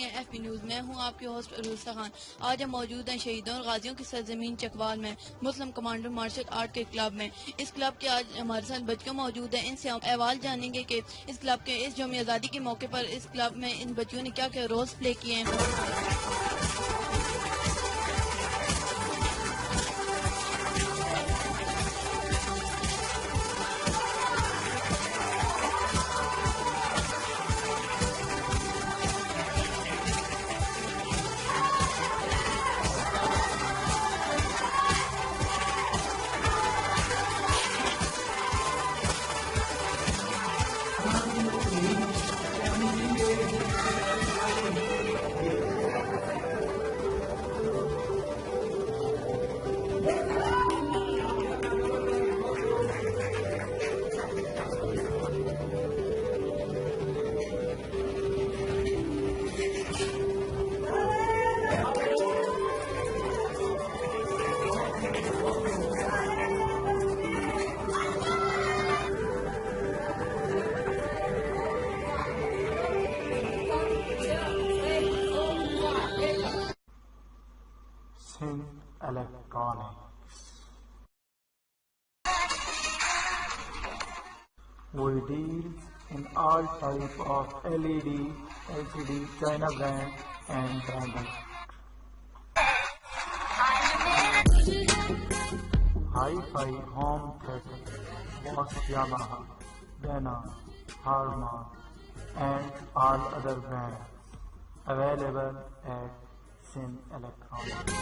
ہیں F P news. میں ہوں آپ کے ہوسٹ عروسہ خان. آج ہم موجود ہیں شہیدوں اور غازیوں کی سرزمین چکوال میں مسلم کمانڈو مارشل آرٹ کے کلب میں. اس کلب کے آج ہمارے ساتھ بچیوں موجود ہیں. ان سے ہم احوال جانیں گے کہ اس کلب کے اس یوم آزادی کے موقع پر اس کلب میں ان بچیوں نے کیا کیا رولز پلے کیے ہیں. Electronics. We deal in all type of LED, LCD, China brand and branded. Hi-Fi home theater, Bosch, Yamaha, Dana, Harman and all other brands available at Sin Electronics.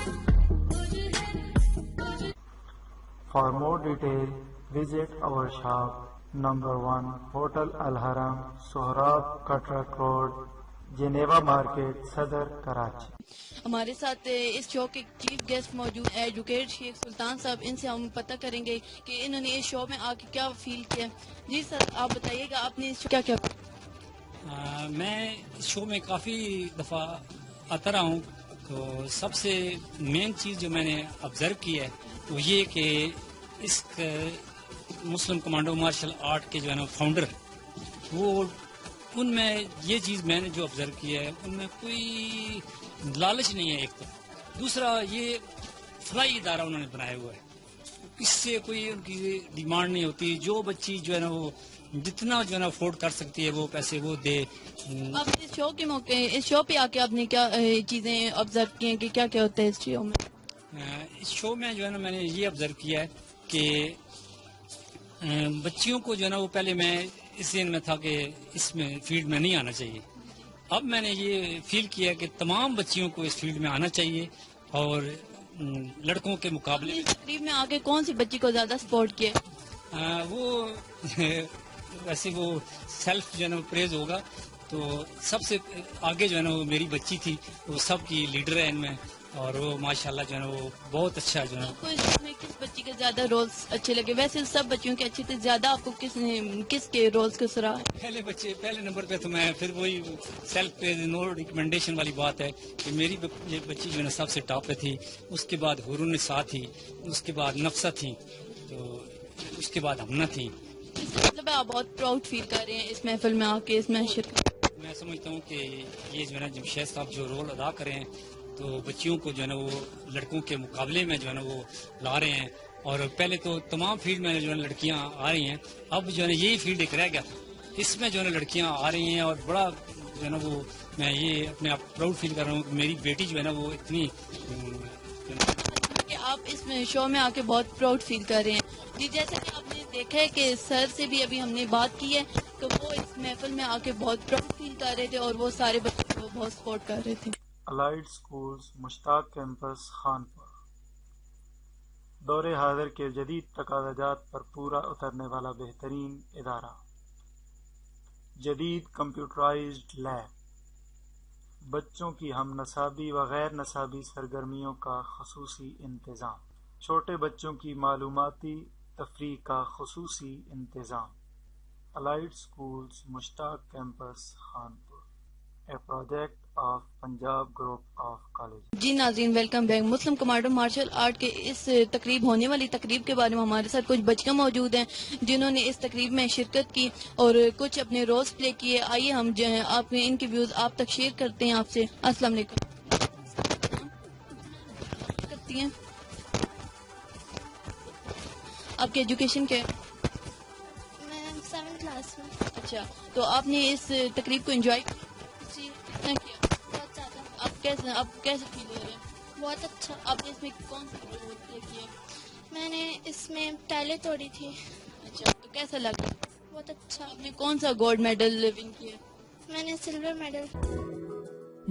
For more detail, visit our shop, number 1, Hotel Al Haram, Sohrab Katrak Road, Geneva Market, Sadr, Karachi. ہمارے ساتھ اس شو کے chief guest موجود ہیں advocate شیخ سلطان صاحب. ان سے ہم پتہ کریں گے کہ انہوں نے اس شو میں آ کے کیا فیل کیا. جی سر، آپ بتائیے گا آپ نے اس شو کیا کیا. میں اس شو میں کافی دفعہ آتا رہا ہوں. تو سب سے مین چیز جو میں نے آبزرو کی ہے وہ یہ کہ اس مسلم کمانڈو مارشل آرٹ کے جو ہے نا فاؤنڈر، وہ ان میں یہ چیز میں نے جو آبزرو کی ہے ان میں کوئی لالچ نہیں ہے. ایک تو دوسرا یہ فلائی ادارہ انہوں نے بنایا ہوا ہے. اس سے کوئی ان کی ڈیمانڈ نہیں ہوتی. جو بچی جو ہے نا وہ جتنا جو ہے نا افورڈ کر سکتی ہے وہ پیسے وہ دے. اب اس شو کے موقع اس شو پہ آ کے آپ نے کیا چیزیں آبزرو کی ہیں کہ کیا کیا ہوتا ہے اس شو میں. اس شو میں جو ہے نا میں نے یہ آبزرو کیا ہے کہ بچیوں کو جو ہے نا وہ پہلے میں اس ذہن میں تھا کہ اس میں فیلڈ میں نہیں آنا چاہیے. اب میں نے یہ فیل کیا کہ تمام بچیوں کو اس فیلڈ میں آنا چاہیے اور لڑکوں کے مقابلے اس تقریب میں آ کے کون سی بچی کو زیادہ سپورٹ کیا. وہ ویسے وہ سیلف جو ہے نا پریز ہوگا. تو سب سے آگے جو ہے نا وہ میری بچی تھی. وہ سب کی لیڈر ہے ان میں اور وہ ماشاءاللہ جو ہے نا وہ بہت اچھا جو ہے آپ کو اس میں کس بچی کے زیادہ رولز اچھے لگے. ویسے سب بچیوں کے اچھے تھے، زیادہ آپ کو کس کے رولز کو سراہا ہے. پہلے نمبر پہ تو میں پھر وہی سیلف پہ نو ریکمنڈیشن والی بات ہے کہ میری بچی جو ہے نا سب سے ٹاپ پہ تھی. اس کے بعد حور النساء تھی، اس کے بعد نفسہ تھی، تو اس کے بعد ہمنا تھی. مطلب آپ بہت پراؤڈ فیل کر رہے ہیں اس محفل میں آ کے اس میں شرکت. میں سمجھتا ہوں کہ یہ جو ہے نا جمشید صاحب جو رول ادا کرے ہیں تو بچیوں کو جو ہے نا وہ لڑکوں کے مقابلے میں جو ہے نا وہ لا رہے ہیں. اور پہلے تو تمام فیلڈ میں جو ہے لڑکیاں آ رہی ہیں. اب جو ہے نا یہی فیلڈ ایک رہ گیا تھا، اس میں جو ہے نا لڑکیاں آ رہی ہیں اور بڑا جو ہے نا وہ میں یہ اپنے آپ پراؤڈ فیل کر رہا ہوں کہ میری بیٹی جو ہے نا وہ اتنی کہ آپ اس میں شو میں آ کے بہت پراؤڈ فیل کر رہے ہیں. جی جیسا کہ آپ نے دیکھا ہے کہ سر سے بھی ابھی ہم نے بات کی ہے تو وہ اس محفل میں آ کے بہت پراؤڈ فیل کر رہے تھے اور وہ سارے بچوں کو بہت سپورٹ کر رہے تھے. Allied Schools Mushtaq Campus Khanpur دور حاضر کے جدید تقاضات پر پورا اترنے والا بہترین ادارہ. جدید کمپیوٹرائزڈ لیب، بچوں کی ہم نصابی و غیر نصابی سرگرمیوں کا خصوصی انتظام، چھوٹے بچوں کی معلوماتی تفریح کا خصوصی انتظام. Allied Schools Mushtaq Campus Khanpur, a project of Punjab Group of Colleges. جی ناظرین، ویلکم بیک. مسلم کمانڈو مارشل آرٹ کے اس تقریب ہونے والی تقریب کے بارے میں ہمارے ساتھ کچھ بچیاں موجود ہیں جنہوں نے اس تقریب میں شرکت کی اور کچھ اپنے رولز پلے کیے. آئیے ہم آپ ان کے ویوز آپ تک شیئر کرتے ہیں آپ سے. السلام علیکم. کرتی ہیں آپ کی ایجوکیشن کیا ہے؟ میں 7th کلاس میں. اچھا، تو آپ نے اس تقریب کو انجوائے جی کتنا کیا؟ بہت زیادہ. آپ کیسے فیل ہو رہے ہیں؟ بہت اچھا. آپ نے اس میں کون سا رول پلے کیا؟ میں نے اس میں ٹائلیں توڑی تھی. اچھا، تو کیسا لگا؟ بہت اچھا. آپ نے کون سا گولڈ میڈل ون کیا؟ میں نے سلور میڈل.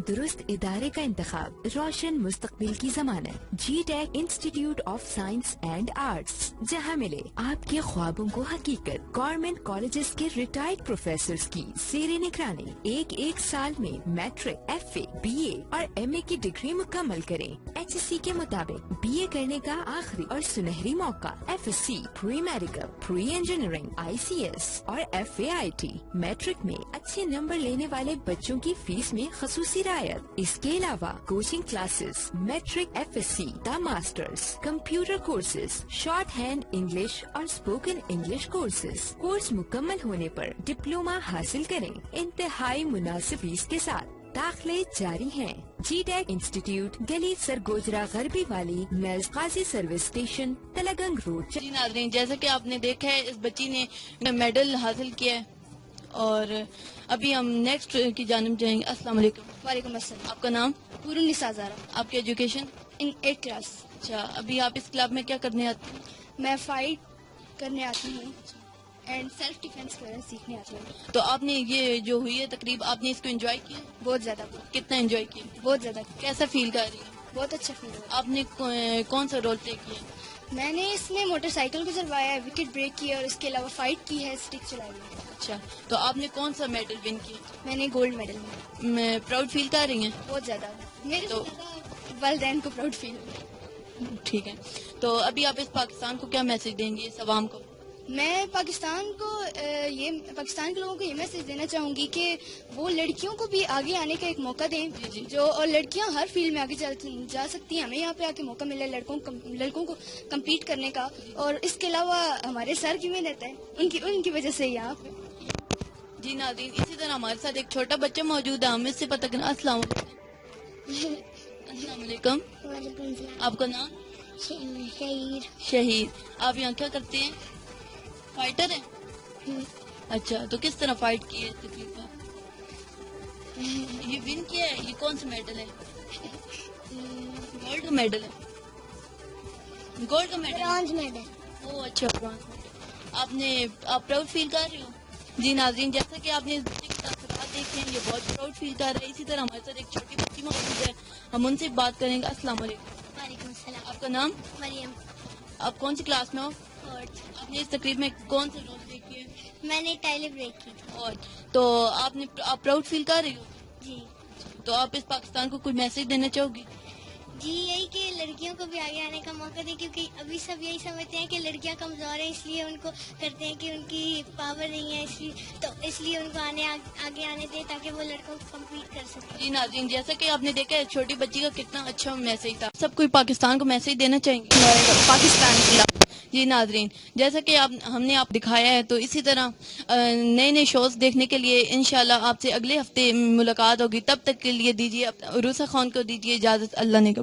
درست ادارے کا انتخاب، روشن مستقبل کی ضمانت. G tech institute of science and arts, جہاں ملے آپ کے خوابوں کو حقیقت. گورنمنٹ کالجز کے ریٹائرڈ پروفیسرز کی زیر نگرانی ایک سال میں matric, F A, B A اور ایم اے کی ڈگری مکمل کریں. ایچ ایس سی کے مطابق بی اے کرنے کا آخری اور سنہری موقع. F S C, pre medical, pre engineering, I C S اور F A I T. Matric میں اچھے نمبر لینے والے بچوں کی فیس میں خصوصی رعایت. اس کے علاوہ coaching classes, matric, F S C کا masters, computer courses, shorthand English اور اسپوکن انگلش کورسز. کورس مکمل ہونے پر ڈپلوما حاصل کریں انتہائی مناسب فیس کے ساتھ. داخلے جاری ہیں. جی ٹیک انسٹیٹیوٹ، گلی سرگوجرا غربی والی، نیلز قاضی سروس اسٹیشن، تلگنگ روڈ. جی ناظرین، جیسا کہ آپ نے دیکھا ہے اس بچی نے میڈل حاصل کیا ہے اور ابھی ہم نیکسٹ کی جانب جائیں گے. السلام علیکم. وعلیکم السلام. آپ کا نام؟ پورن نسا زارا. آپ کی ایجوکیشن؟ ان 8th کلاس. اچھا، ابھی آپ اس کلب میں کیا کرنے آتے ہیں؟ میں فائٹ کرنے آتی ہوں اینڈ سیلف ڈیفینس سیکھنے آتی ہوں. تو آپ نے یہ جو ہوئی ہے تقریب، آپ نے اس کو انجوائے کیا؟ بہت زیادہ. کتنا انجوائے کیا؟ بہت زیادہ. کیسا فیل کر رہی ہے؟ بہت اچھا فیل ہوا. آپ نے کون سا رول پلے کیا؟ میں نے اس میں موٹر سائیکل گزروایا ہے، وکٹ بریک کی اور اس کے علاوہ فائٹ کی ہے، اسٹک چلائی ہے. اچھا، تو آپ نے کون سا میڈل ون کیا؟ میں نے گولڈ میڈل میں. میں پراؤڈ فیل کر رہی ہیں؟ بہت زیادہ. میرے سے تو- زیادہ والدین کو پراؤڈ فیل ہوا. ٹھیک ہے، تو ابھی آپ اس پاکستان کو کیا میسج دیں گے اس عوام کو؟ میں پاکستان کے لوگوں کو یہ میسج دینا چاہوں گی کہ وہ لڑکیوں کو بھی آگے آنے کا ایک موقع دیں. جی. اور لڑکیاں ہر فیلڈ میں آگے جا سکتی ہیں. ہمیں یہاں پہ آ کے موقع ملے لڑکوں کو کمپیٹ کرنے کا. اور اس کے علاوہ ہمارے سر کی محنت ہے، ان کی وجہ سے یہاں پہ. جی ناظرین، اسی طرح ہمارے ساتھ ایک چھوٹا بچہ موجود ہے، ہم اس سے پتہ کرنا. السلام علیکم. السلام علیکم. وعلیکم السلام. آپ کا نام؟ شہید. شہید. آپ یہاں کیا کرتے ہیں؟ فائٹر ہیں؟ اچھا، تو کس طرح فائٹ کی ہے اس تقریب میں؟ یہ ون کیا ہے؟ یہ کون سا میڈل ہے؟ گولڈ کا میڈل ہے. گولڈ کا میڈل؟ Bronze medal. او اچھا، برانز میڈل. آپ پراؤڈ فیل کر رہے ہو؟ جی ناظرین، جیسا کہ آپ نے اس بچے کے تاثرات دیکھے ہیں، یہ بہت پراؤڈ فیل کر رہا ہے. اسی طرح ہمارے ساتھ ایک چھوٹی بچی موجود ہے، ہم ان سے بات کریں گے. السلام علیکم. وعلیکم السلام. آپ کا نام؟ مریم. آپ کون سی کلاس میں ہو؟ آپ نے اس تقریب میں کون سے رول پلے کیے؟ میں نے ٹائلیں بریک کی تھی. اور تو آپ پراؤڈ فیل کر رہی ہو؟ جی. تو آپ اس پاکستان کو کوئی میسج دینا چاہو گی؟ جی یہی کہ لڑکیوں کو بھی آگے آنے کا موقع دیں، کیونکہ ابھی سب یہی سمجھتے ہیں کہ لڑکیاں کمزور ہیں، اس لیے ان کو کرتے ہیں کہ ان کی پاور نہیں ہے، اس لیے ان کو آگے آنے دیں تاکہ وہ لڑکوں کو کمپیٹ کر سکیں. جی ناظرین، جیسا کہ آپ نے دیکھا ہے چھوٹی بچی کا کتنا اچھا میسج تھا. سب کوئی پاکستان کو میسج دینا چاہیں گے پاکستان کے خلاف. جی ناظرین، جیسا کہ ہم نے آپ دکھایا ہے، تو اسی طرح نئے شوز دیکھنے کے لیے انشاءاللہ آپ سے اگلے ہفتے ملاقات ہوگی. تب تک کے لیے دیجیے عروسہ خان کو دیجیے اجازت. اللہ نے